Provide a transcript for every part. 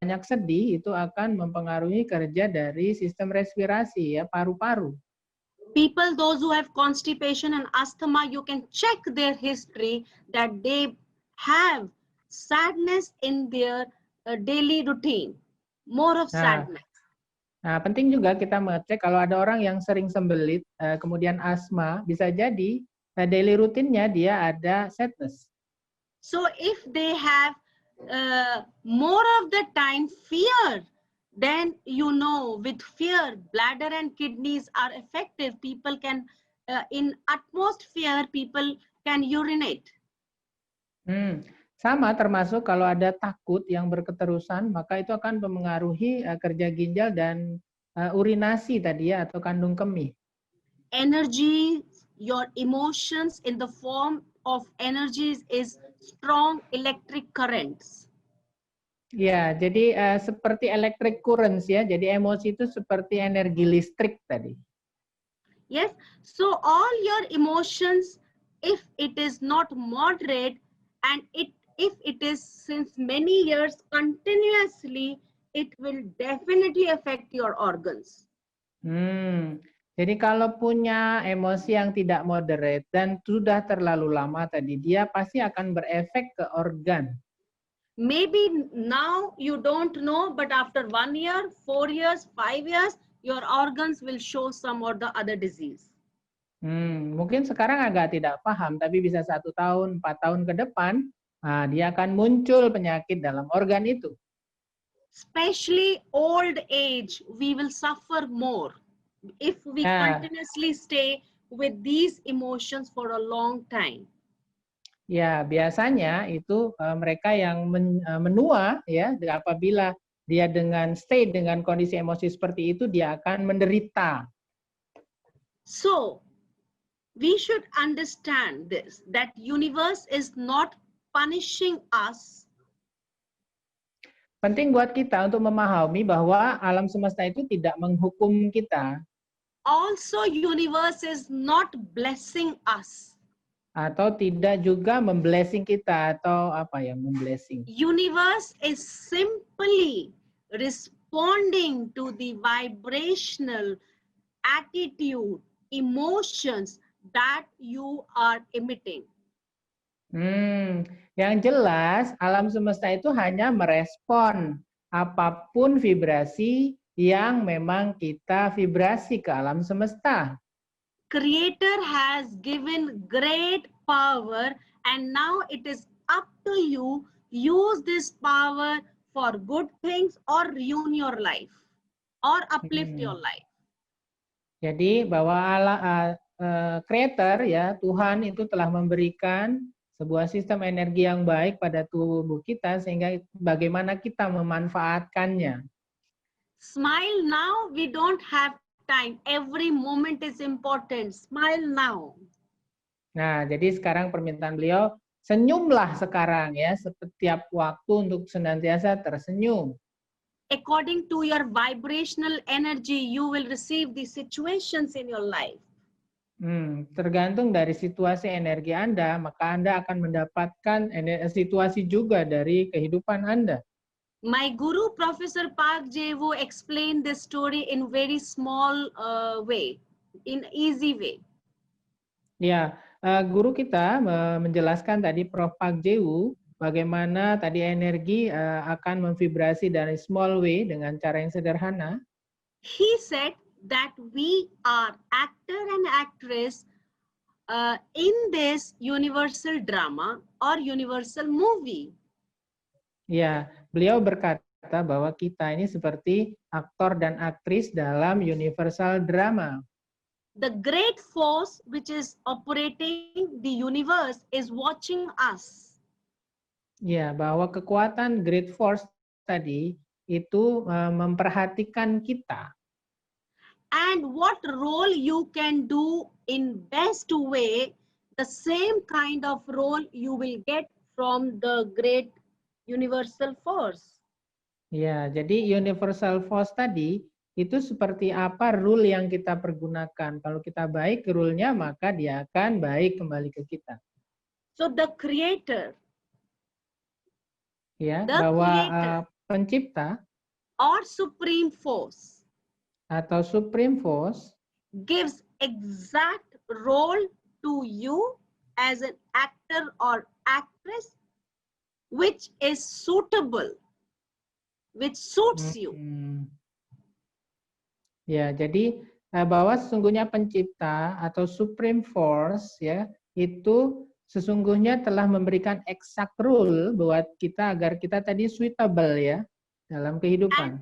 banyak sedih, itu akan mempengaruhi kerja dari sistem respirasi, ya, paru-paru. People, those who have constipation and asthma, you can check their history that they have sadness in their daily routine. More of Nah, sadness. penting juga kita mengecek kalau ada orang yang sering sembelit, kemudian asma, bisa jadi daily rutinnya dia ada sadness. So if they have more of the time fear, then you know with fear, bladder and kidneys are affected. People can, in utmost fear, people can urinate. Sama termasuk kalau ada takut yang berketerusan, maka itu akan mempengaruhi kerja ginjal dan urinasi tadi ya, atau kandung kemih. Energy, your emotions in the form of energies is strong electric currents. Ya, jadi seperti electric currents ya, jadi emosi itu seperti energi listrik tadi. Yes, so all your emotions, if it is not moderate and if it is since many years continuously, it will definitely affect your organs. Jadi kalau punya emosi yang tidak moderate dan sudah terlalu lama tadi, dia pasti akan berefek ke organ. Maybe now you don't know, but after 1 year, 4 years, 5 years, your organs will show some or the other disease. Mungkin sekarang agak tidak paham, tapi bisa 1 tahun, 4 tahun ke depan, dia akan muncul penyakit dalam organ itu. Especially old age, we will suffer more if we continuously stay with these emotions for a long time. Ya, biasanya itu mereka yang menua ya, apabila dia stay dengan kondisi emosi seperti itu, dia akan menderita. So, we should understand this, that universe is not punishing us. Penting buat kita untuk memahami bahwa alam semesta itu tidak menghukum kita. Also, universe is not blessing us. Atau tidak juga memblessing kita, atau apa ya, memblessing. Universe is simply responding to the vibrational attitude, emotions that you are emitting. Yang jelas alam semesta itu hanya merespon apapun vibrasi yang memang kita vibrasi ke alam semesta. Creator has given great power and now it is up to you, use this power for good things or ruin your life or uplift your life. Jadi bahwa Creator ya, Tuhan itu telah memberikan sebuah sistem energi yang baik pada tubuh kita sehingga bagaimana kita memanfaatkannya. Smile now, we don't have time. Every moment is important. Smile now. Nah, jadi sekarang permintaan beliau, senyumlah sekarang ya, setiap waktu untuk senantiasa tersenyum. According to your vibrational energy, you will receive the situations in your life. Tergantung dari situasi energi Anda, maka Anda akan mendapatkan situasi juga dari kehidupan Anda. My guru, Professor Park Jae-woo, explained this story in very small way, in easy way. Ya, guru kita menjelaskan tadi, Prof. Park Jae-woo, bagaimana tadi energi akan memvibrasi dari small way dengan cara yang sederhana. He said that we are actor and actress in this universal drama or universal movie. Ya, beliau berkata bahwa kita ini seperti aktor dan aktris dalam universal drama. The great force which is operating the universe is watching us. Ya, bahwa kekuatan great force tadi itu memperhatikan kita. And what role you can do in best way, the same kind of role you will get from the great universal force. Ya, jadi universal force tadi itu seperti apa rule yang kita pergunakan. Kalau kita baik rule-nya, maka dia akan baik kembali ke kita. So the creator, Ya, bahwa pencipta or supreme force atau supreme force gives exact role to you as an actor or actress which is suitable, which suits you. Ya, jadi bahwa sesungguhnya pencipta atau supreme force ya itu sesungguhnya telah memberikan exact rule buat kita agar kita tadi suitable ya dalam kehidupan.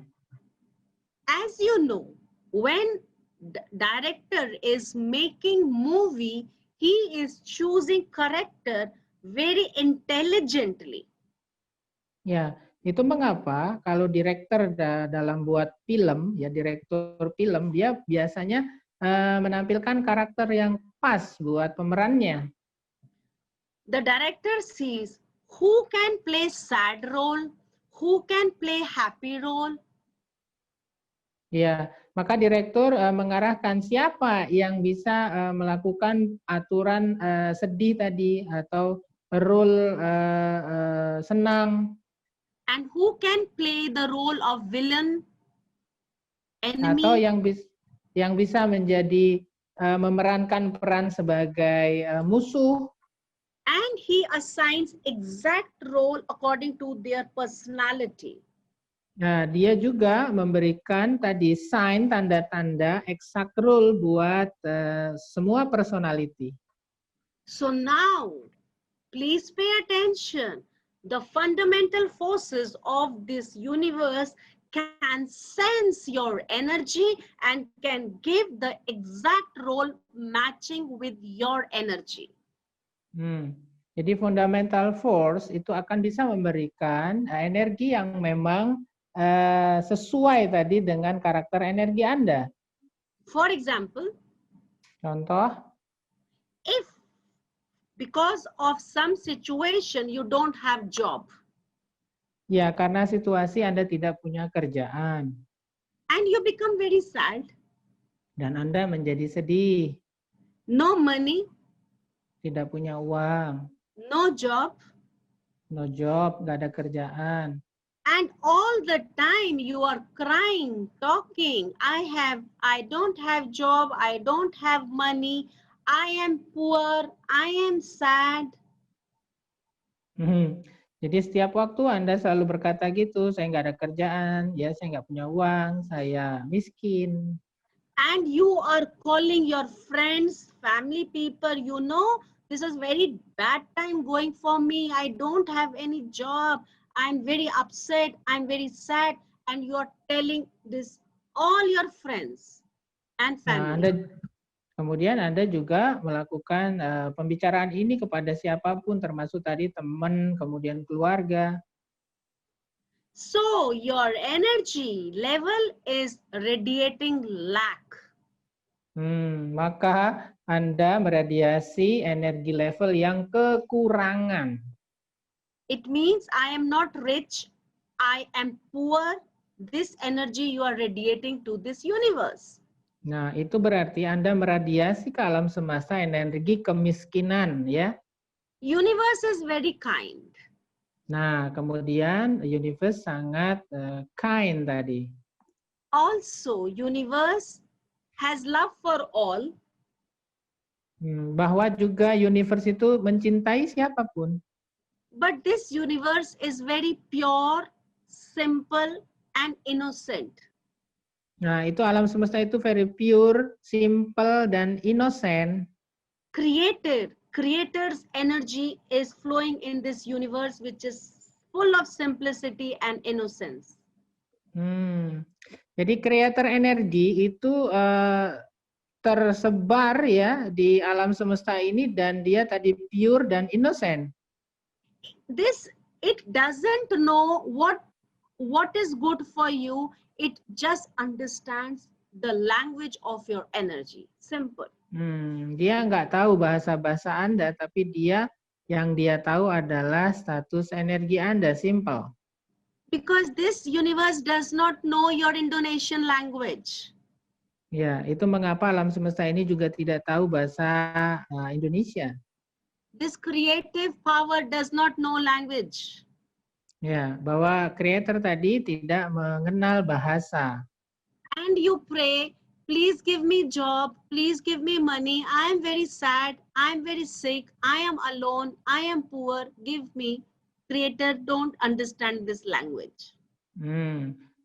As you know, when the director is making movie, he is choosing character very intelligently. Ya, itu mengapa kalau direktur dalam buat film, ya direktur film, dia biasanya menampilkan karakter yang pas buat pemerannya. The director sees who can play sad role, who can play happy role. Ya, maka direktur mengarahkan siapa yang bisa melakukan aturan sedih tadi atau role senang. And who can play the role of villain, enemy. Atau yang bisa menjadi memerankan peran sebagai musuh. And he assigns exact role according to their personality. Nah, dia juga memberikan tadi sign, tanda-tanda exact rule buat semua personality. So now, please pay attention. The fundamental forces of this universe can sense your energy and can give the exact role matching with your energy. Jadi fundamental force itu akan bisa memberikan energi yang memang sesuai tadi dengan karakter energi Anda. For example, contoh, if because of some situation you don't have job. Ya, karena situasi Anda tidak punya kerjaan. And you become very sad. Dan Anda menjadi sedih. No money. Tidak punya uang. No job. No job, nggak ada kerjaan. And all the time you are crying, talking, I don't have job, I don't have money, I am poor, I am sad. Jadi setiap waktu Anda selalu berkata gitu, saya nggak ada kerjaan, ya saya nggak punya uang, saya miskin. And you are calling your friends, family people, you know, this is very bad time going for me, I don't have any job, I'm very upset, I'm very sad, and you are telling this all your friends and family. Kemudian Anda juga melakukan pembicaraan ini kepada siapapun, termasuk tadi teman, kemudian keluarga. So your energy level is radiating lack. Maka Anda meradiasi energi level yang kekurangan. It means I am not rich, I am poor. This energy you are radiating to this universe. Nah, itu berarti Anda meradiasi ke alam semesta energi kemiskinan, ya. Universe is very kind. Nah, kemudian universe sangat kind tadi. Also, universe has love for all. Bahwa juga universe itu mencintai siapapun. But this universe is very pure, simple, and innocent. Nah, itu alam semesta itu very pure, simple, dan innocent. Creator's energy is flowing in this universe, which is full of simplicity and innocence. Jadi creator energi itu tersebar ya di alam semesta ini dan dia tadi pure dan innocent. It doesn't know what is good for you. It just understands the language of your energy. Simple. Dia nggak tahu bahasa Anda, tapi yang dia tahu adalah status energi Anda. Simple. Because this universe does not know your Indonesian language. Ya, itu mengapa alam semesta ini juga tidak tahu bahasa Indonesia. This creative power does not know language. Ya, bahwa creator tadi tidak mengenal bahasa. And you pray, please give me job, please give me money. I am very sad, I am very sick, I am alone, I am poor, give me. Creator don't understand this language.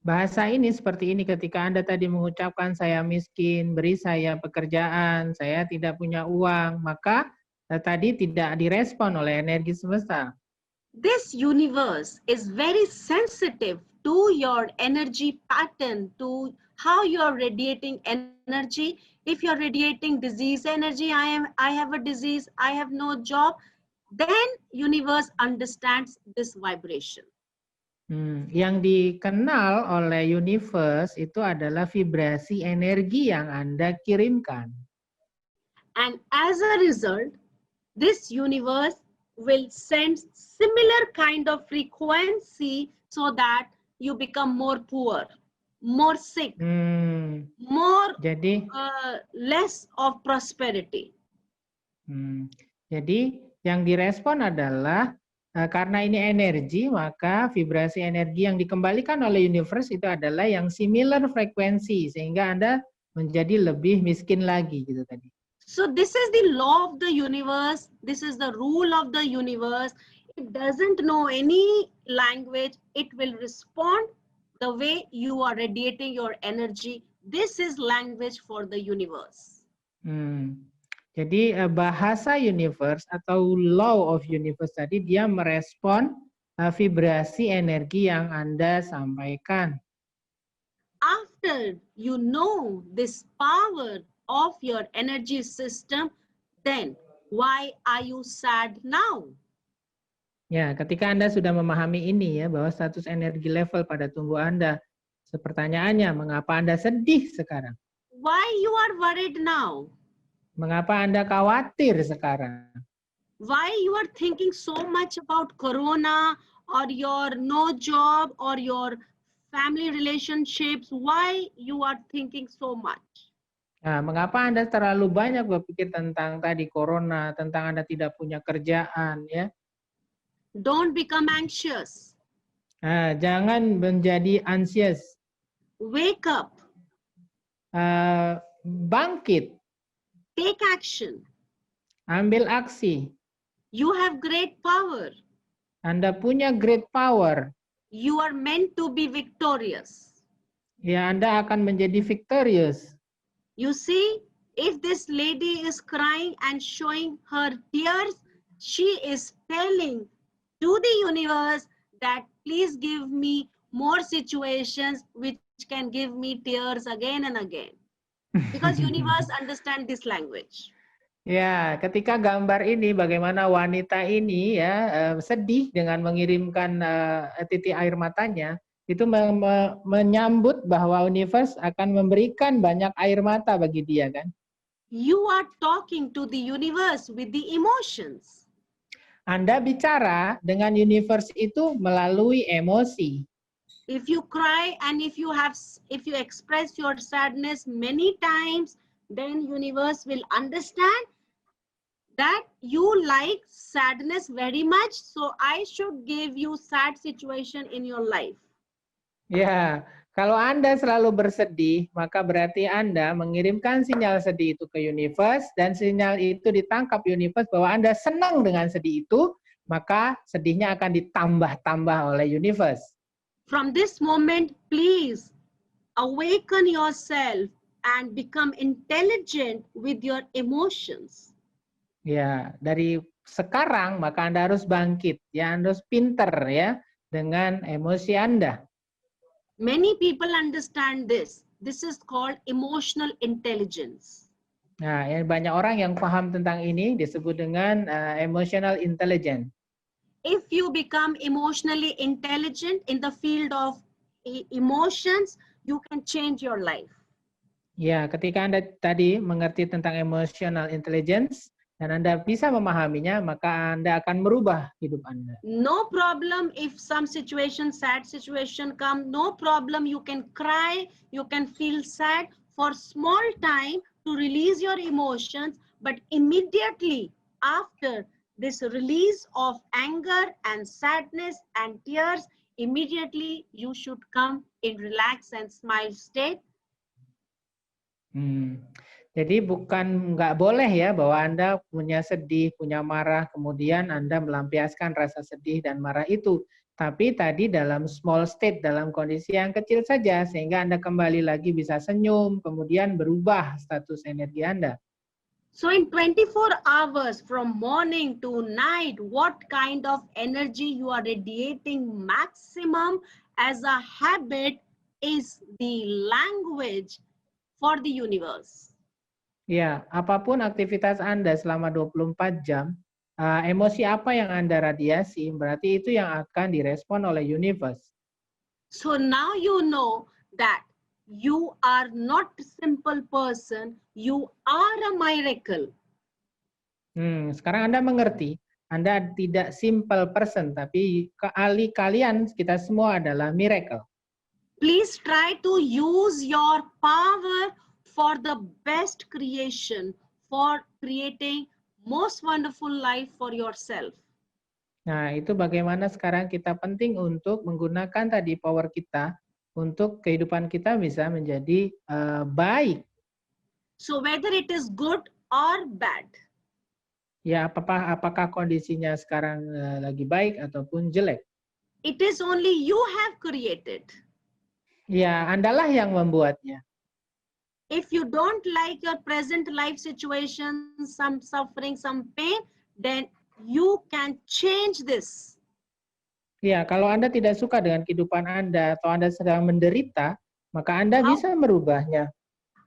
Bahasa ini seperti ini ketika Anda tadi mengucapkan saya miskin, beri saya pekerjaan, saya tidak punya uang, maka tadi tidak direspon oleh energi semesta. This universe is very sensitive to your energy pattern, to how you are radiating energy. If you're radiating disease energy, I have a disease, I have no job, then universe understands this vibration. Yang dikenal oleh universe itu adalah vibrasi energi yang Anda kirimkan. And as a result, this universe will send similar kind of frequency so that you become more poor, more sick, more less of prosperity. Jadi yang direspon adalah karena ini energi, maka vibrasi energi yang dikembalikan oleh universe itu adalah yang similar frekuensi, sehingga Anda menjadi lebih miskin lagi gitu tadi. So this is the law of the universe. This is the rule of the universe. It doesn't know any language. It will respond the way you are radiating your energy. This is language for the universe. Jadi bahasa universe atau law of universe tadi dia merespon vibrasi energi yang Anda sampaikan. After you know this power of your energy system, then why are you sad now? Ya, ketika Anda sudah memahami ini ya, bahwa status energi level pada tubuh Anda, pertanyaannya, mengapa Anda sedih sekarang? Why you are worried now? Mengapa Anda khawatir sekarang? Why you are thinking so much about corona or your no job or your family relationships? Why you are thinking so much? Nah, mengapa Anda terlalu banyak berpikir tentang tadi corona, tentang Anda tidak punya kerjaan ya? Don't become anxious. Nah, jangan menjadi anxious. Wake up. Bangkit. Take action. Ambil aksi. You have great power. Anda punya great power. You are meant to be victorious. Ya, Anda akan menjadi victorious. You see, if this lady is crying and showing her tears, she is telling to the universe that please give me more situations which can give me tears again and again. Because universe understand this language. Ya, ketika gambar ini bagaimana wanita ini ya sedih dengan mengirimkan titik air matanya, itu menyambut bahwa universe akan memberikan banyak air mata bagi dia kan. You are talking to the universe with the emotions. Anda bicara dengan universe itu melalui emosi. If you cry and if you express your sadness many times, then universe will understand that you like sadness very much, so I should give you sad situation in your life. Ya, kalau Anda selalu bersedih, maka berarti Anda mengirimkan sinyal sedih itu ke universe, dan sinyal itu ditangkap universe bahwa Anda senang dengan sedih itu, maka sedihnya akan ditambah-tambah oleh universe. From this moment, please awaken yourself and become intelligent with your emotions. Ya, dari sekarang maka Anda harus bangkit, ya, Anda harus pinter ya dengan emosi Anda. Many people understand this. This is called emotional intelligence. Nah, ya, banyak orang yang paham tentang ini disebut dengan emotional intelligence. If you become emotionally intelligent in the field of emotions, you can change your life. Ya, ketika Anda tadi mengerti tentang emotional intelligence dan Anda bisa memahaminya, maka Anda akan merubah hidup Anda. No problem if some situation, sad situation come, no problem, you can cry, you can feel sad for small time to release your emotions, but immediately after this release of anger and sadness and tears, immediately you should come in relax and smile state. Jadi bukan nggak boleh ya bahwa Anda punya sedih, punya marah, kemudian Anda melampiaskan rasa sedih dan marah itu. Tapi tadi dalam small state, dalam kondisi yang kecil saja, sehingga Anda kembali lagi bisa senyum, kemudian berubah status energi Anda. So in 24 hours from morning to night, what kind of energy you are radiating maximum as a habit is the language for the universe. Ya, apapun aktivitas Anda selama 24 jam, emosi apa yang Anda radiasi, berarti itu yang akan direspon oleh universe. So now you know that you are not a simple person, you are a miracle. Sekarang Anda mengerti, Anda tidak simple person, tapi kalian, kita semua adalah miracle. Please try to use your power for the best creation, for creating most wonderful life for yourself. Nah, itu bagaimana sekarang kita penting untuk menggunakan tadi power kita untuk kehidupan kita bisa menjadi baik. So whether it is good or bad. Ya, apakah kondisinya sekarang lagi baik ataupun jelek? It is only you have created. Ya, Andalah yang membuatnya. If you don't like your present life situation, some suffering, some pain, then you can change this. Ya, kalau Anda tidak suka dengan kehidupan Anda atau Anda sedang menderita, maka Anda bisa merubahnya.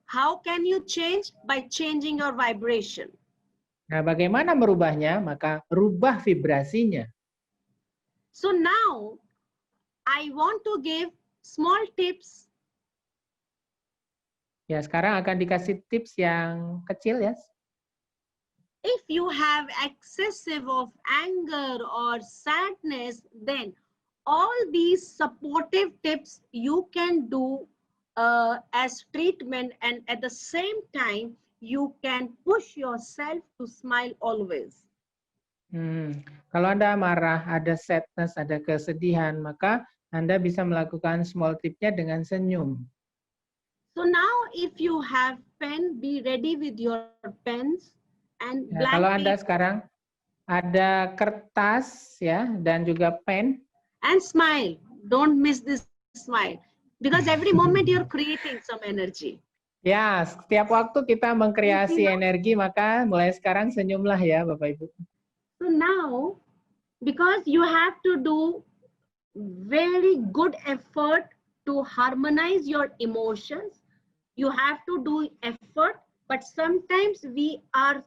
How can you change? By changing your vibration. Nah, bagaimana merubahnya? Maka rubah vibrasinya. So now, I want to give small tips. Ya, sekarang akan dikasih tips yang kecil ya. If you have excessive of anger or sadness, then all these supportive tips you can do as treatment, and at the same time, you can push yourself to smile always. Kalau Anda marah, ada sadness, ada kesedihan, maka Anda bisa melakukan small tipnya dengan senyum. So now if you have pen, be ready with your pens and Ya, blank kalau Anda paper. sekarang ada kertas ya dan juga pen. And smile. Don't miss this smile. Because every moment you're creating some energy. Ya, setiap waktu kita mengkreasi energi, maka mulai sekarang senyumlah ya Bapak Ibu. So now, because you have to do very good effort to harmonize your emotions, you have to do effort, but sometimes we are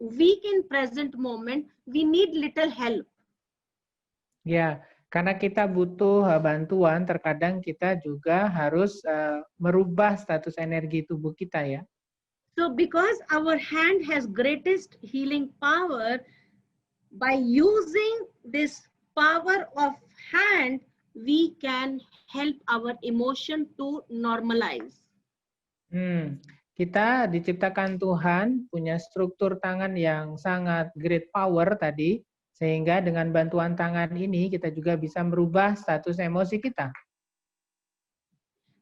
weak in present moment, we need little help. Ya, karena kita butuh bantuan, terkadang kita juga harus merubah status energi tubuh kita ya. So because our hand has greatest healing power, by using this power of hand, we can help our emotion to normalize. Kita diciptakan Tuhan punya struktur tangan yang sangat great power tadi, sehingga dengan bantuan tangan ini kita juga bisa merubah status emosi kita.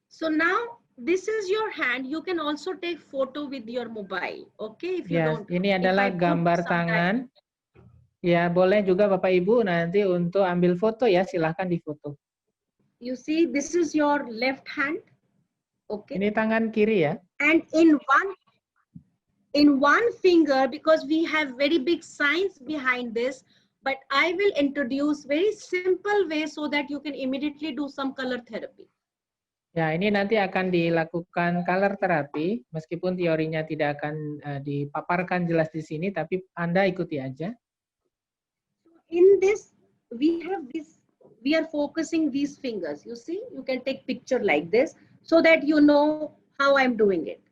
So now this is your hand. You can also take photo with your mobile. Okay, if you don't. Ini adalah gambar tangan. Ya, boleh juga Bapak Ibu nanti untuk ambil foto ya, silahkan difoto. You see, this is your left hand. Okay. Ini tangan kiri ya. And in one finger, because we have very big science behind this, but I will introduce very simple way so that you can immediately do some color therapy. Ya, ini nanti akan dilakukan color therapy, meskipun teorinya tidak akan dipaparkan jelas di sini, tapi Anda ikuti aja. In this, we are focusing these fingers. You see, you can take picture like this so that you know how I'm doing it.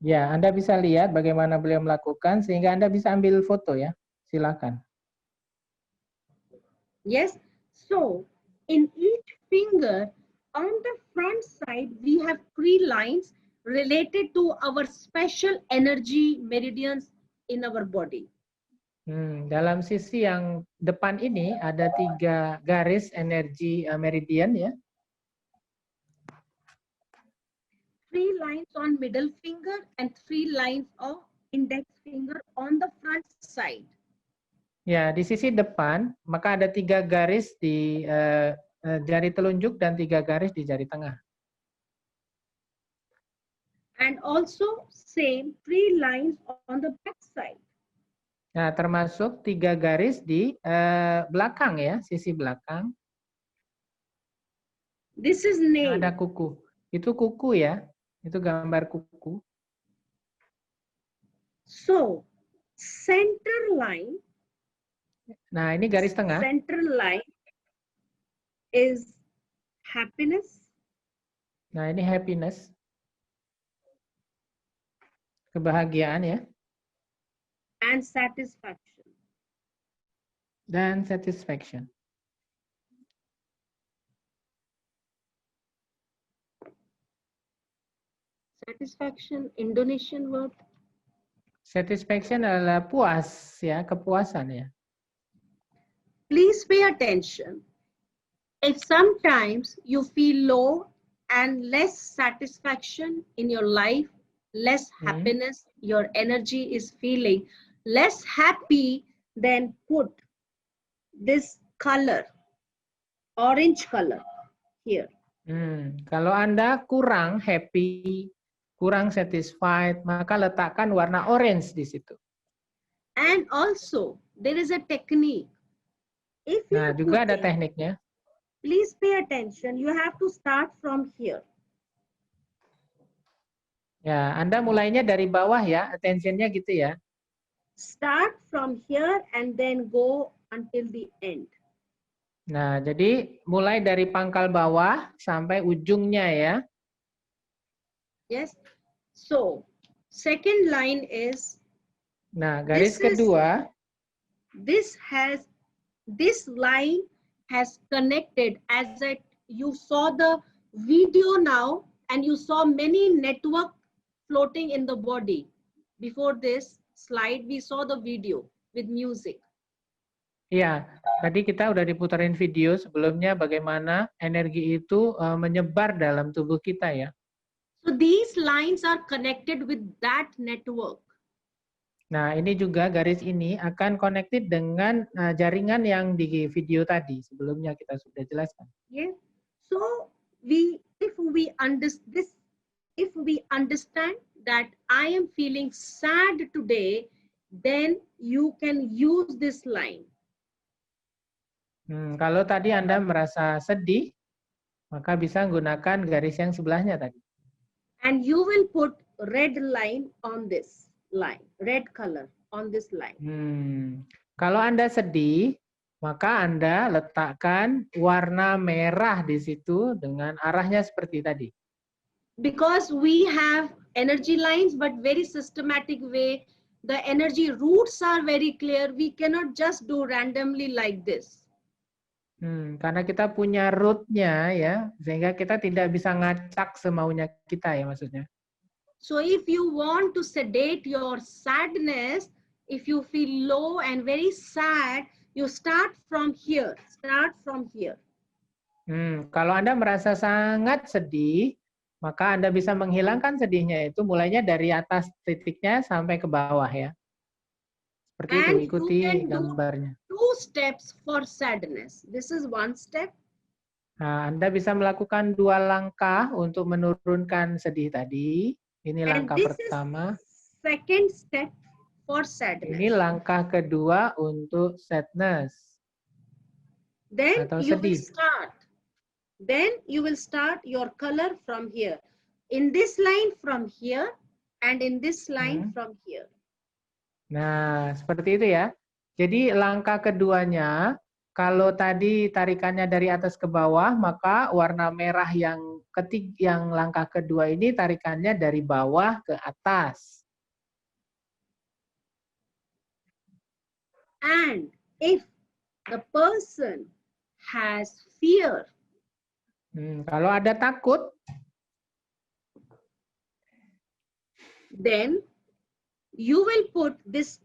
Ya, Anda bisa lihat bagaimana beliau melakukan, sehingga Anda bisa ambil foto ya. Silakan. Yes, so in each finger, on the front side, we have 3 lines related to our special energy meridians in our body. Dalam sisi yang depan ini ada 3 garis energi meridian ya. 3 lines on middle finger and 3 lines of index finger on the front side. Ya, di sisi depan, maka ada 3 garis di jari telunjuk dan 3 garis di jari tengah. And also same 3 lines on the back side. Nah, termasuk 3 garis di belakang ya, sisi belakang. This is Yang ada nail. kuku. Itu kuku ya, itu gambar kuku. So, center line. Nah, ini garis tengah. Center line is happiness. Nah, ini happiness. Kebahagiaan ya. And satisfaction. Dan satisfaction. Satisfaction, Indonesian word. Satisfaction adalah puas ya, kepuasan ya. Please pay attention. If sometimes you feel low and less satisfaction in your life, less happiness, your energy is feeling less happy, then put this color, orange color here. Kalau Anda kurang happy, kurang satisfied, maka letakkan warna orange di situ. And also, there is a technique. If you Nah, juga ada tekniknya. Please pay attention. You have to start from here. Ya, Anda mulainya dari bawah ya, attention-nya gitu ya. Start from here and then go until the end. Nah, jadi mulai dari pangkal bawah sampai ujungnya ya. Yes. So, second line is. Nah, garis kedua. This line has connected as you saw the video now and you saw many network floating in the body. Before this slide, we saw the video with music. Iya, tadi kita udah diputarin video sebelumnya bagaimana energi itu menyebar dalam tubuh kita ya. So these lines are connected with that network. Nah, ini juga garis ini akan connected dengan jaringan yang di video tadi sebelumnya kita sudah jelaskan. Yes. So if we understand that I am feeling sad today, then you can use this line. Kalau tadi Anda merasa sedih, maka bisa menggunakan garis yang sebelahnya tadi. And you will put red line on this line, red color on this line. Kalau Anda sedih, maka Anda letakkan warna merah di situ dengan arahnya seperti tadi. Because we have energy lines, but very systematic way. The energy roots are very clear. We cannot just do randomly like this. Karena kita punya root-nya ya, sehingga kita tidak bisa ngacak semaunya kita ya maksudnya. So if you want to sedate your sadness, if you feel low and very sad, you start from here. Start from here. Kalau Anda merasa sangat sedih, maka Anda bisa menghilangkan sedihnya itu mulainya dari atas titiknya sampai ke bawah ya. Seperti itu, ikuti gambarnya. 2 steps for sadness. This is 1 step. Nah, Anda bisa melakukan 2 langkah untuk menurunkan sedih tadi. Ini langkah pertama. Second step for sadness. Ini langkah kedua untuk sadness. Then atau you sedih. will start. Then you will start your color from here. In this line from here and in this line from here. Nah, seperti itu ya. Jadi langkah keduanya, kalau tadi tarikannya dari atas ke bawah, maka warna merah yang langkah kedua ini tarikannya dari bawah ke atas. And if the person has fear, kalau ada takut, then you will put this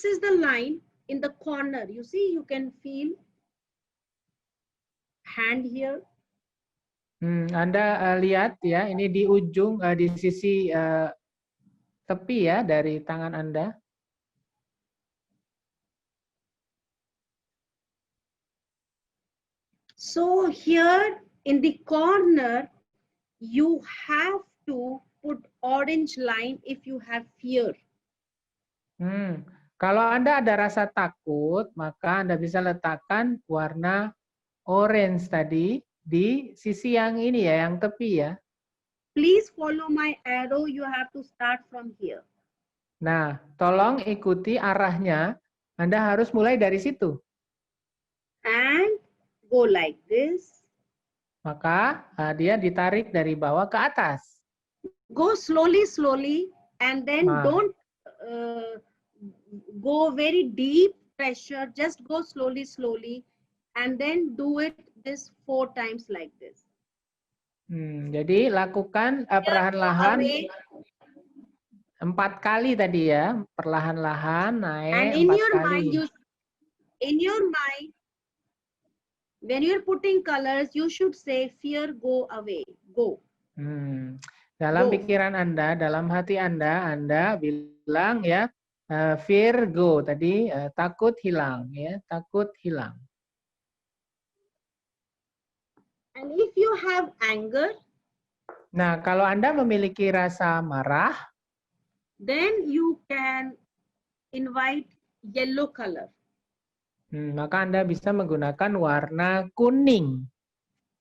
is the line in the corner. You see, you can feel hand here. Anda lihat ya, ini di ujung, di sisi tepi ya dari tangan Anda. So here in the corner, you have to put orange line if you have fear. Kalau Anda ada rasa takut, maka Anda bisa letakkan warna orange tadi di sisi yang ini ya, yang tepi ya. Please follow my arrow. You have to start from here. Nah, tolong ikuti arahnya. Anda harus mulai dari situ. And go like this. Maka dia ditarik dari bawah ke atas. Go slowly, slowly, and then don't go very deep pressure. Just go slowly, slowly, and then do it this 4 times like this. Jadi lakukan perlahan-lahan 4 kali tadi ya, perlahan-lahan naik. And in your mind, when you're putting colors, you should say fear go away, go. Dalam pikiran Anda, dalam hati Anda bilang ya, fear go tadi, takut hilang ya, takut hilang. And if you have anger, nah kalau Anda memiliki rasa marah, then you can invite yellow color. Maka Anda bisa menggunakan warna kuning.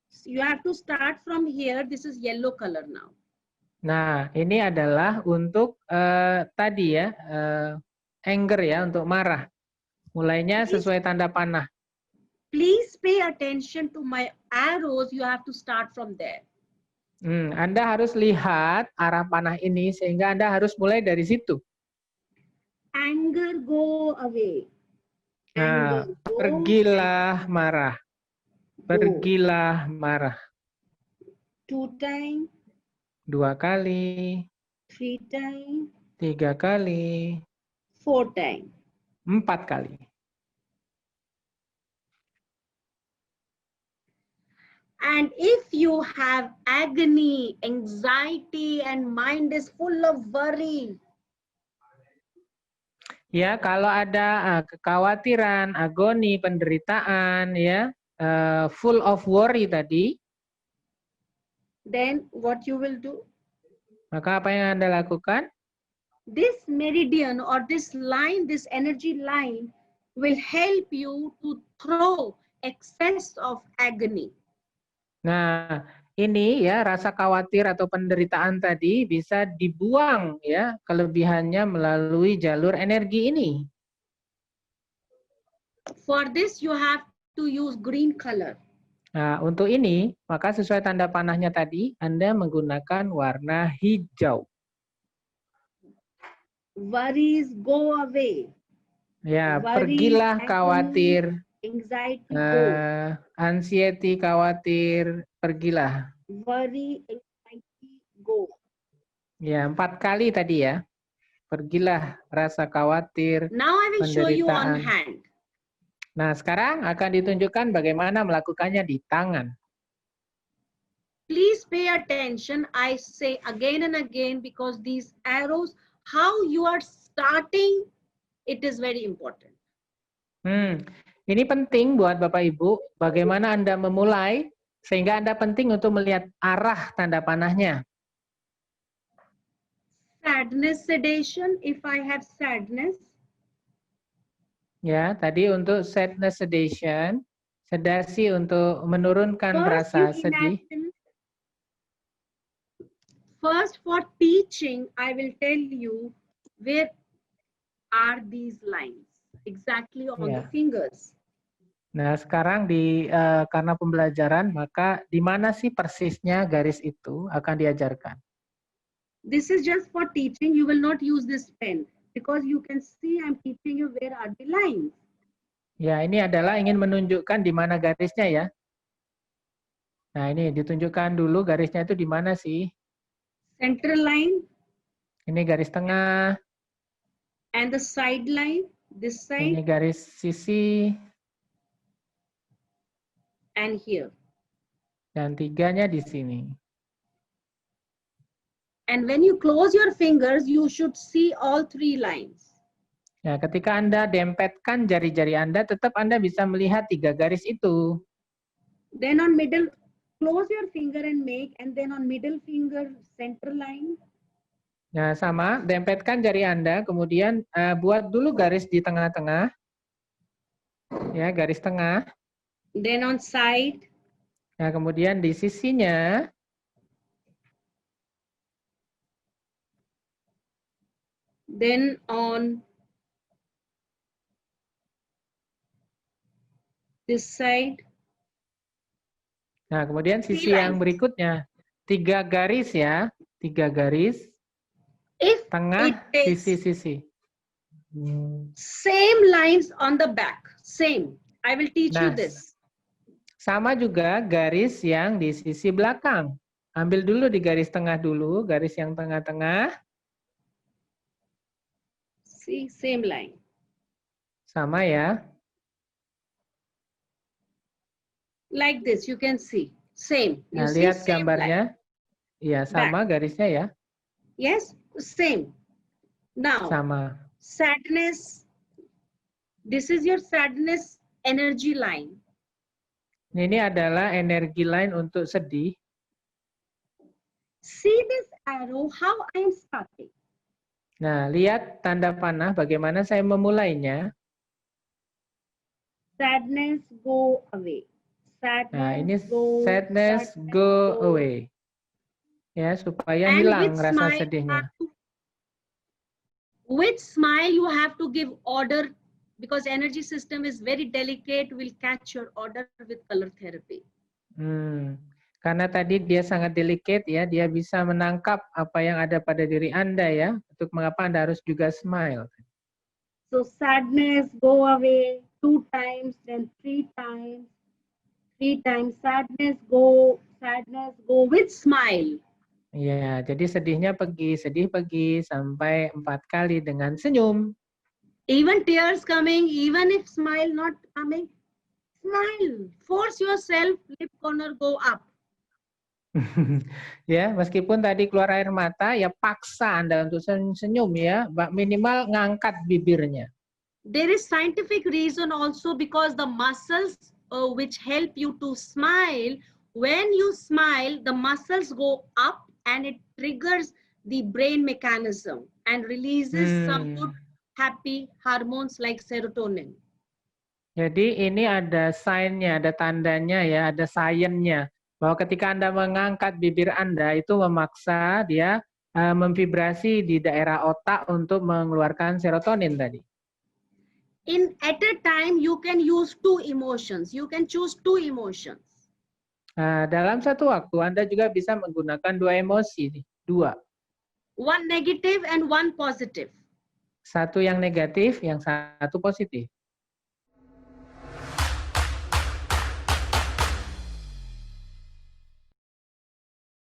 So you have to start from here. This is yellow color now. Nah, ini adalah untuk tadi ya, anger ya, untuk marah. Mulainya sesuai tanda panah. Please pay attention to my arrows. You have to start from there. Anda harus lihat arah panah ini sehingga Anda harus mulai dari situ. Anger go away. Nah, pergilah marah. Pergilah marah. 2 times. 2 kali. 3 times. 3 kali. 4 times. 4 kali. And if you have agony, anxiety, and mind is full of worry. Ya, kalau ada kekhawatiran, agoni, penderitaan, ya, full of worry tadi. Then what you will do? Maka apa yang Anda lakukan? This meridian or this line, this energy line will help you to throw excess of agony. Nah, ini ya rasa khawatir atau penderitaan tadi bisa dibuang ya kelebihannya melalui jalur energi ini. For this you have to use green color. Nah, untuk ini maka sesuai tanda panahnya tadi Anda menggunakan warna hijau. Worries go away. Ya, pergilah khawatir. Anxiety anxiety, khawatir, pergilah. Worry, anxiety, go. Ya, 4 kali tadi ya. Pergilah rasa khawatir, Now I will show you on penderitaan. hand. Nah, sekarang akan ditunjukkan bagaimana melakukannya di tangan. Please pay attention. I say again and again because these arrows, how you are starting, it is very important. Ini penting buat Bapak Ibu, bagaimana Anda memulai, sehingga Anda penting untuk melihat arah tanda panahnya. Sadness, sedation, if I have sadness. Ya, tadi untuk sadness, sedation, sedasi untuk menurunkan rasa sedih. First, for teaching, I will tell you where are these lines exactly on the fingers. Nah, sekarang karena pembelajaran, maka di mana sih persisnya garis itu akan diajarkan. This is just for teaching. You will not use this pen because you can see I'm teaching you where are the lines. Ya, ini adalah ingin menunjukkan di mana garisnya ya. Nah, ini ditunjukkan dulu garisnya itu di mana sih? Center line. Ini garis tengah. And the side line. This Ini side garis sisi and here. dan 3-nya di sini. And when you close your fingers, you should see all 3 lines. Ya, ketika Anda dempetkan jari-jari Anda, tetap Anda bisa melihat 3 garis itu. Then on middle, close your finger and make, and then on middle finger, center line. Nah, sama, dempetkan jari Anda, kemudian buat dulu garis di tengah-tengah. Ya, garis tengah. Then on side. Nah, kemudian di sisinya, Then on this side. nah kemudian sisi yang berikutnya, 3 garis ya, 3 garis, If tengah, it is sisi-sisi. same lines on the back, same. I will teach you Nah, this. sama juga garis yang di sisi belakang. Ambil dulu di garis tengah dulu, garis yang tengah-tengah. See, same line. Sama ya. Like this, you can see. Same. You Nah, see lihat same line. gambarnya. Iya, sama garisnya ya. Yes, same. Now, Sama. sadness. This is your sadness energy line. Ini adalah energi lain untuk sedih. See this arrow, how I'm starting. Nah, lihat tanda panah bagaimana saya memulainya. Sadness, go away. Sadness, Nah, ini go, sadness go away. Ya, supaya and hilang with rasa smile, sedihnya. with smile, you have to give order because energy system is very delicate, will catch your order with color therapy. Karena tadi dia sangat delicate ya, dia bisa menangkap apa yang ada pada diri Anda ya, untuk mengapa Anda harus juga smile. So sadness, go away 2 times, then 3 times. 3 times sadness, go with smile. Ya, jadi sedih pergi sampai 4 kali dengan senyum. Even tears coming, even if smile not coming, smile. Force yourself, lip corner go up. Ya, meskipun tadi keluar air mata, ya paksa Anda untuk senyum ya, minimal ngangkat bibirnya. There is scientific reason also because the muscles which help you to smile, when you smile, the muscles go up and it triggers the brain mechanism and releases some good happy hormones like serotonin. Jadi ini ada sign-nya, ada tandanya ya, ada sainsnya. Bahwa ketika Anda mengangkat bibir Anda itu memaksa dia memvibrasi di daerah otak untuk mengeluarkan serotonin tadi. At a time you can use 2 emotions. You can choose 2 emotions. Dalam satu waktu Anda juga bisa menggunakan 2 emosi, 2. One negative and one positive. Satu yang negatif, yang satu positif.